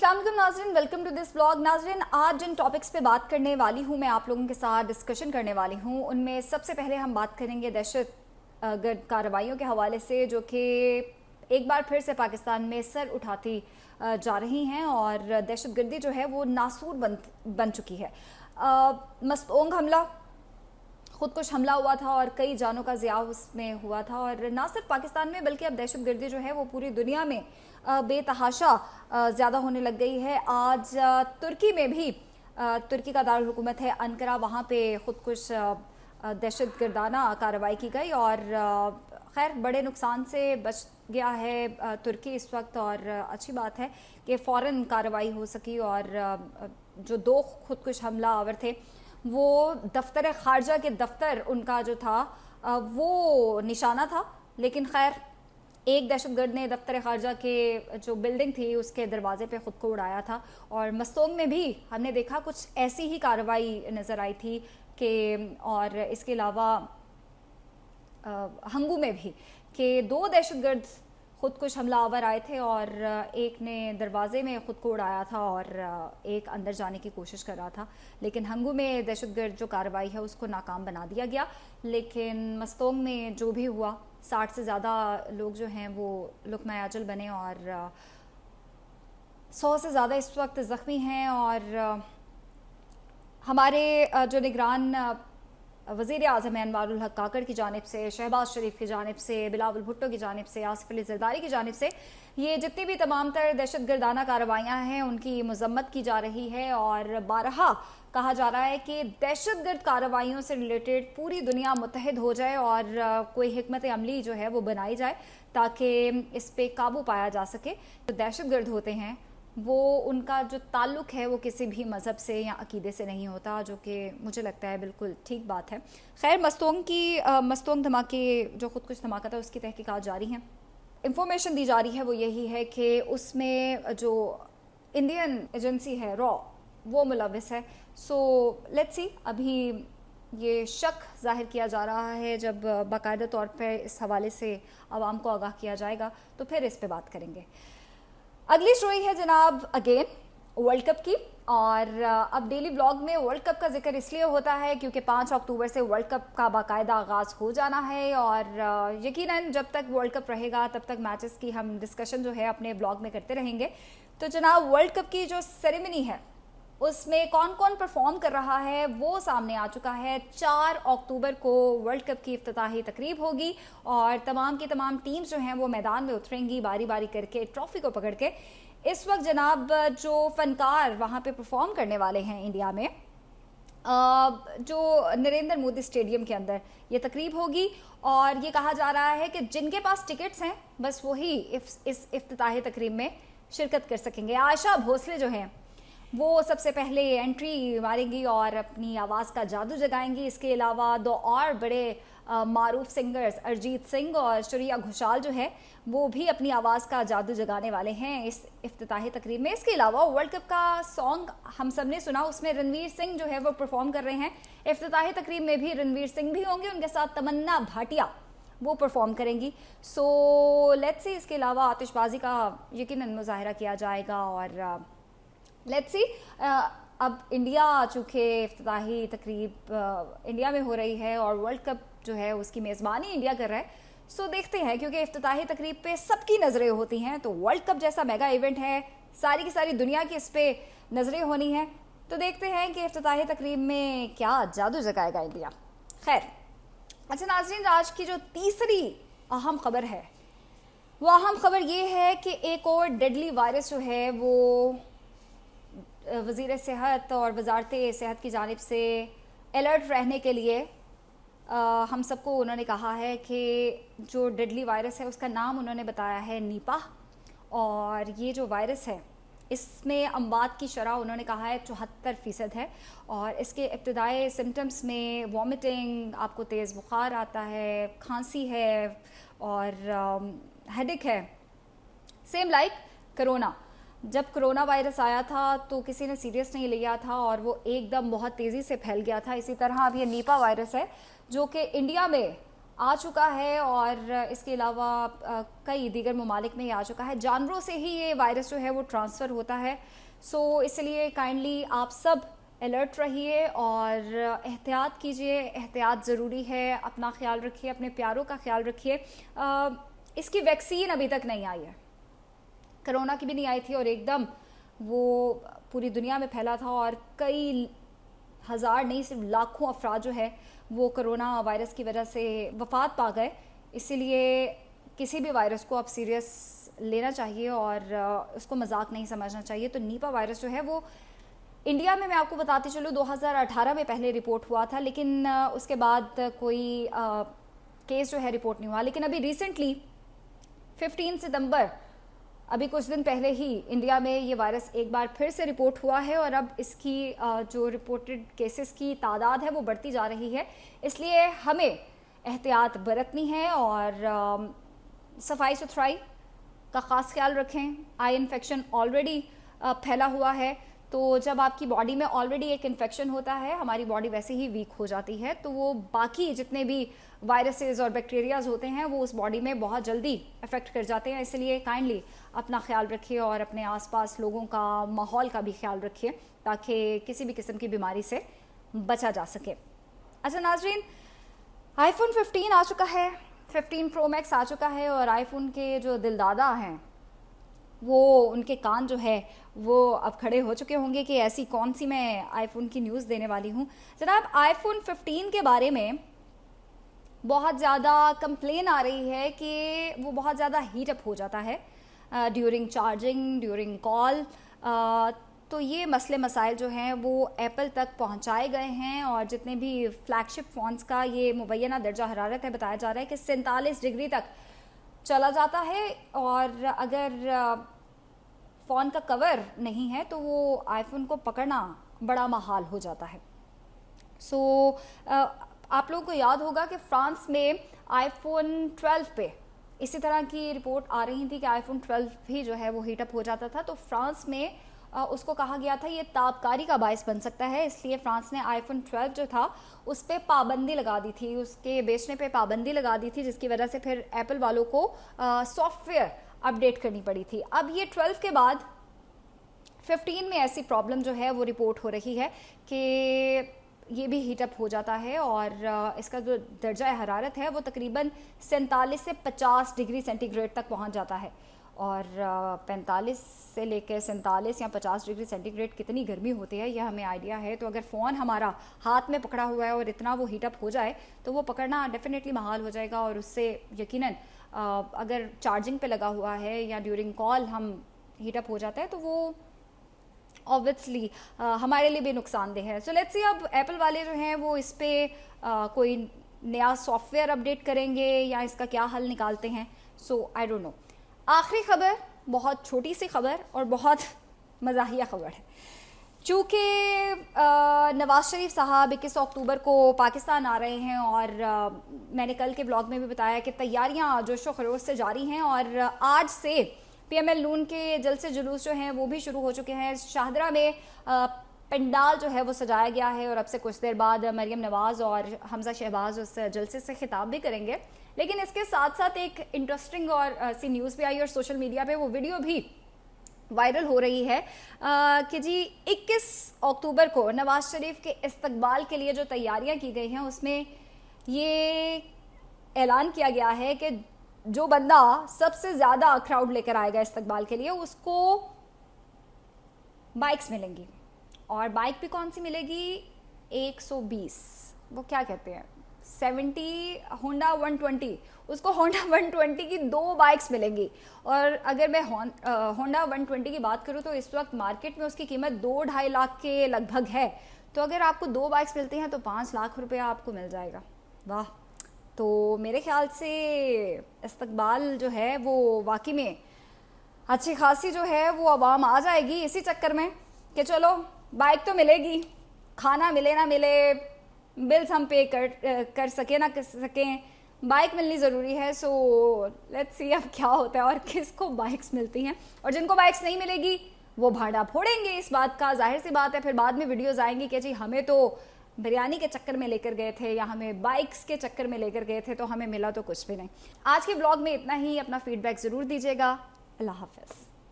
अस्सलाम वालेकुम नाज़रीन, वेलकम टू दिस व्लॉग। नाज़रीन, आज जिन टॉपिक्स पे बात करने वाली हूँ, मैं आप लोगों के साथ डिस्कशन करने वाली हूँ, उनमें सबसे पहले हम बात करेंगे दहशत गर्द कार्रवाइयों के हवाले से, जो कि एक बार फिर से पाकिस्तान में सर उठाती जा रही हैं और दहशत गर्दी जो है वो नासूर बन चुकी है। मस्तोंग हमला, खुदकुश हमला हुआ था और कई जानों का ज़िया उसमें हुआ था, और ना सिर्फ पाकिस्तान में बल्कि अब दहशत गर्दी जो है वो पूरी दुनिया में बेतहाशा ज़्यादा होने लग गई है। आज तुर्की में भी, तुर्की का दारुल हुकूमत है अंकारा, वहाँ पे खुदकुश दहशत गर्दाना कार्रवाई की गई और खैर बड़े नुकसान से बच गया है तुर्की इस वक्त, और अच्छी बात है कि फ़ौरन कार्रवाई हो सकी। और जो दो खुदकुश हमला आवर थे वो दफ्तर खारजा के दफ्तर उनका जो था वो निशाना था, लेकिन खैर एक दहशतगर्द ने दफ्तर खारजा के जो बिल्डिंग थी उसके दरवाजे पे ख़ुद को उड़ाया था। और मस्तोंग में भी हमने देखा कुछ ऐसी ही कार्रवाई नज़र आई थी कि, और इसके अलावा हंगू में भी, कि दो दहशतगर्द खुदकुश हमलावर आए थे और एक ने दरवाजे में ख़ुद को उड़ाया था और एक अंदर जाने की कोशिश कर रहा था, लेकिन हंगू में दहशतगर्द जो कार्रवाई है उसको नाकाम बना दिया गया। लेकिन मस्तोंग में जो भी हुआ, 60 से ज़्यादा लोग जो हैं वो लुक़मा अजल बने और 100 से ज़्यादा इस वक्त ज़ख्मी हैं। और हमारे जो निगरान वज़ीर आज़म अनवारुल हक काकड़ की जानिब से, शहबाज शरीफ की जानिब से, बिलावल भुट्टो की जानिब से, आसिफ अली ज़रदारी की जानिब से, ये जितनी भी तमाम तर दहशत गर्दाना कार्रवाइयाँ हैं उनकी मज़म्मत की जा रही है। और बारहा कहा जा रहा है कि दहशत गर्द कार्रवाइयों से रिलेटेड पूरी दुनिया मुत्तहिद हो जाए और कोई हिकमत अमली जो है वो बनाई जाए ताकि इस पर काबू पाया जा सके। जो दहशत गर्द होते हैं वो, उनका जो ताल्लुक़ है वो किसी भी मज़हब से या अकीदे से नहीं होता, जो कि मुझे लगता है बिल्कुल ठीक बात है। खैर, मस्तोंग धमाके जो खुदकुश धमाका था उसकी तहकीकात जारी हैं। इंफॉर्मेशन दी जा रही है वो यही है कि उसमें जो इंडियन एजेंसी है रॉ वो मुलविस है। सो लेट्स सी, अभी ये शक ज़ाहिर किया जा रहा है, जब बाकायदा तौर पर इस हवाले से आवाम को आगाह किया जाएगा तो फिर इस पर बात करेंगे। अगली स्टोरी है जनाब अगेन वर्ल्ड कप की, और अब डेली ब्लॉग में वर्ल्ड कप का जिक्र इसलिए होता है क्योंकि 5 अक्टूबर से वर्ल्ड कप का बाकायदा आगाज़ हो जाना है, और यकीनन जब तक वर्ल्ड कप रहेगा तब तक मैचेस की हम डिस्कशन जो है अपने ब्लॉग में करते रहेंगे। तो जनाब वर्ल्ड कप की जो सेरेमनी है उसमें कौन कौन परफॉर्म कर रहा है वो सामने आ चुका है। 4 अक्टूबर को वर्ल्ड कप की इफ्तिताही तकरीब होगी और तमाम की तमाम टीम्स जो हैं वो मैदान में उतरेंगी बारी बारी करके ट्रॉफी को पकड़ के। इस वक्त जनाब जो फनकार वहाँ पे परफॉर्म करने वाले हैं इंडिया में, जो नरेंद्र मोदी स्टेडियम के अंदर ये तकरीब होगी, और ये कहा जा रहा है कि जिनके पास टिकट्स हैं बस वही इस इफ्तिताही तकरीब में शिरकत कर सकेंगे। आशा भोसले जो हैं वो सबसे पहले एंट्री मारेंगी और अपनी आवाज़ का जादू जगाएंगी। इसके अलावा दो और बड़े मारूफ सिंगर्स अरिजीत सिंह और श्रेया घोषाल जो है वो भी अपनी आवाज़ का जादू जगाने वाले हैं इस इफ्तिताही तकरीब में। इसके अलावा वर्ल्ड कप का सॉन्ग हम सब ने सुना, उसमें रणवीर सिंह जो है वो परफॉर्म कर रहे हैं। इफ्तिताही तकरीब में भी रणवीर सिंह भी होंगे, उनके साथ तमन्ना भाटिया वो परफॉर्म करेंगी। सो लेट्स सी, इसके अलावा आतिशबाजी का यकीनन मुजाहरा किया जाएगा। और लेट्स सी, अब इंडिया चूँकि इफ्तिताही तकरीब इंडिया में हो रही है और वर्ल्ड कप जो है उसकी मेज़बानी इंडिया कर रहा है, सो देखते हैं, क्योंकि इफ्तिताही तकरीब पे सबकी नज़रें होती हैं, तो वर्ल्ड कप जैसा मेगा इवेंट है, सारी की सारी दुनिया की इस पर नज़रें होनी हैं, तो देखते हैं कि इफ्तिताही तकरीब में क्या जादू जगाएगा इंडिया। खैर, अच्छा नाज़रीन, आज की जो तीसरी अहम खबर है वो अहम खबर ये है कि एक और डेडली वायरस जो है वो वज़ीर सेहत और वजारत सेहत की जानिब से अलर्ट रहने के लिए हम सबको उन्होंने कहा है कि जो डेडली वायरस है उसका नाम उन्होंने बताया है नीपा, और ये जो वायरस है इसमें अमवात की शरह उन्होंने कहा है 74% है, और इसके इब्तिदाई सिम्टम्स में वॉमिटिंग, आपको तेज़ बुखार आता है, खांसी है और हेडेक है, सेम लाइक कोरोना। जब कोरोना वायरस आया था तो किसी ने सीरियस नहीं लिया था और वो एकदम बहुत तेज़ी से फैल गया था। इसी तरह अब ये नीपा वायरस है जो कि इंडिया में آ چکا ہے اور اس کے علاوہ کئی دیگر ممالک میں یہ آ چکا ہے. جانوروں سے ہی یہ وائرس جو ہے وہ ٹرانسفر ہوتا ہے. سو اس لیے کائنڈلی آپ سب الرٹ رہیے اور احتیاط کیجئے. احتیاط ضروری ہے. اپنا خیال رکھیے, اپنے پیاروں کا خیال رکھیے. اس کی ویکسین ابھی تک نہیں آئی ہے. کرونا کی بھی نہیں آئی تھی اور ایک دم وہ پوری دنیا میں پھیلا تھا اور کئی ہزار نہیں صرف لاکھوں افراد جو ہے وہ کرونا وائرس کی وجہ سے وفات پا گئے. اسی لیے کسی بھی وائرس کو اب سیریس لینا چاہیے اور اس کو مذاق نہیں سمجھنا چاہیے. تو نیپا وائرس جو ہے وہ انڈیا میں آپ کو بتاتی چلوں 2018 میں پہلے رپورٹ ہوا تھا, لیکن اس کے بعد کوئی کیس جو ہے رپورٹ نہیں ہوا. لیکن ابھی ریسنٹلی 15 ستمبر ابھی کچھ دن پہلے ہی انڈیا میں یہ وائرس ایک بار پھر سے رپورٹ ہوا ہے اور اب اس کی جو رپورٹڈ کیسز کی تعداد ہے وہ بڑھتی جا رہی ہے. اس لیے ہمیں احتیاط برتنی ہے اور صفائی ستھرائی کا خاص خیال رکھیں. آئی انفیکشن آلریڈی پھیلا ہوا ہے, تو جب آپ کی باڈی میں آلریڈی ایک انفیکشن ہوتا ہے ہماری باڈی ویسے ہی ویک ہو جاتی ہے, تو وہ باقی جتنے بھی وائرسز اور بیکٹیریاز ہوتے ہیں وہ اس باڈی میں بہت جلدی افیکٹ کر جاتے ہیں. اس لیے کائنڈلی اپنا خیال رکھیے اور اپنے آس پاس لوگوں کا, ماحول کا بھی خیال رکھیے تاکہ کسی بھی قسم کی بیماری سے بچا جا سکے. اچھا ناظرین, آئی فون 15 آ چکا ہے, 15 پرو میکس آ چکا ہے اور آئی فون کے جو دل دادا ہیں وہ ان کے کان جو ہے وہ اب کھڑے ہو چکے ہوں گے کہ ایسی کون سی میں آئی فون کی نیوز دینے والی ہوں. جناب آئی فون 15 کے بارے میں بہت زیادہ کمپلین آ رہی ہے کہ وہ بہت زیادہ ہیٹ اپ ہو جاتا ہے ڈیورنگ چارجنگ, ڈیورنگ کال. تو یہ مسئلے مسائل جو ہیں وہ ایپل تک پہنچائے گئے ہیں اور جتنے بھی فلیگ شپ فونز کا یہ مبینہ درجہ حرارت ہے بتایا جا رہا ہے کہ 47 ڈگری تک چلا جاتا ہے اور اگر فون کا کور نہیں ہے تو وہ آئی فون کو پکڑنا بڑا محال ہو جاتا ہے. سو آپ لوگوں کو یاد ہوگا کہ فرانس میں آئی فون 12 پہ اسی طرح کی رپورٹ آ رہی تھی کہ آئی فون 12 بھی جو ہے وہ ہیٹ اپ ہو جاتا تھا. تو فرانس میں اس کو کہا گیا تھا یہ تابکاری کا باعث بن سکتا ہے, اس لیے فرانس نے آئی فون 12 جو تھا اس پہ پابندی لگا دی تھی, اس کے بیچنے پہ پابندی لگا دی تھی, جس کی وجہ سے پھر ایپل والوں کو سافٹ ویئر اپڈیٹ کرنی پڑی تھی. اب یہ 12 کے بعد 15 میں ایسی پرابلم جو ہے وہ رپورٹ ہو رہی ہے کہ یہ بھی ہیٹ اپ ہو جاتا ہے اور اس کا جو درجہ حرارت ہے وہ تقریباً 47 سے 50 ڈگری سینٹی گریڈ تک پہنچ جاتا ہے. اور 45 سے لے کے 47 یا 50 ڈگری سینٹی گریڈ کتنی گرمی ہوتی ہے یہ ہمیں آئیڈیا ہے. تو اگر فون ہمارا ہاتھ میں پکڑا ہوا ہے اور اتنا وہ ہیٹ اپ ہو جائے تو وہ پکڑنا ڈیفینیٹلی محال ہو جائے گا اور اس سے یقیناً اگر چارجنگ پہ لگا ہوا ہے یا ڈیورنگ کال ہم ہیٹ اپ ہو جاتا ہے تو وہ obviously ہمارے لیے بھی نقصان دہ ہے. سو لیٹس سی اب ایپل والے جو ہیں وہ اس پہ کوئی نیا سافٹ ویئر اپڈیٹ کریں گے یا اس کا کیا حل نکالتے ہیں. سو آئی ڈونٹ نو. آخری خبر بہت چھوٹی سی خبر اور بہت مزاحیہ خبر ہے. چونکہ نواز شریف صاحب 21 اکتوبر کو پاکستان آ رہے ہیں اور میں نے کل کے بلاگ میں بھی بتایا کہ تیاریاں جوش و خروش سے جاری ہیں اور آج سے پی ایم ایل نون کے جلسے جلوس جو ہیں وہ بھی شروع ہو چکے ہیں. شاہدرہ میں پنڈال جو ہے وہ سجایا گیا ہے اور اب سے کچھ دیر بعد مریم نواز اور حمزہ شہباز اس جلسے سے خطاب بھی کریں گے. لیکن اس کے ساتھ ساتھ ایک انٹرسٹنگ اور سی نیوز بھی آئی اور سوشل میڈیا پہ وہ ویڈیو بھی وائرل ہو رہی ہے کہ جی 21 اکتوبر کو نواز شریف کے استقبال کے لیے جو تیاریاں کی گئی ہیں اس میں یہ اعلان کیا گیا ہے کہ جو بندہ سب سے زیادہ کراؤڈ لے کر آئے گا استقبال کے لیے اس کو بائکس ملیں گی. اور بائک بھی کون سی ملے گی؟ 120 وہ کیا کہتے ہیں 70 ہونڈا 120 اس کو ہونڈا 120 کی 2 بائکس ملیں گی. اور اگر میں ہونڈا 120 کی بات کروں تو اس وقت مارکیٹ میں اس کی قیمت 2-2.5 لاکھ کے لگ بھگ ہے. تو اگر آپ کو 2 بائکس ملتی ہیں تو 5 لاکھ روپیہ آپ کو مل جائے گا. واہ. تو میرے خیال سے استقبال جو ہے وہ واقعی میں اچھی خاصی جو ہے وہ عوام آ جائے گی اسی چکر میں کہ چلو بائک تو ملے گی, کھانا ملے نہ ملے, بلز ہم پے کر سکیں نہ کر سکیں, بائک ملنی ضروری ہے. سو لیٹس سی اب کیا ہوتا ہے اور کس کو بائکس ملتی ہیں اور جن کو بائکس نہیں ملے گی وہ بھانڈا پھوڑیں گے اس بات کا. ظاہر سی بات ہے پھر بعد میں ویڈیوز آئیں گی کہ جی ہمیں تو بریانی کے چکر میں لے کر گئے تھے یا ہمیں بائکس کے چکر میں لے کر گئے تھے تو ہمیں ملا تو کچھ بھی نہیں. آج کے بلاگ میں اتنا ہی. اپنا فیڈ بیک ضرور دیجیے گا. اللہ حافظ.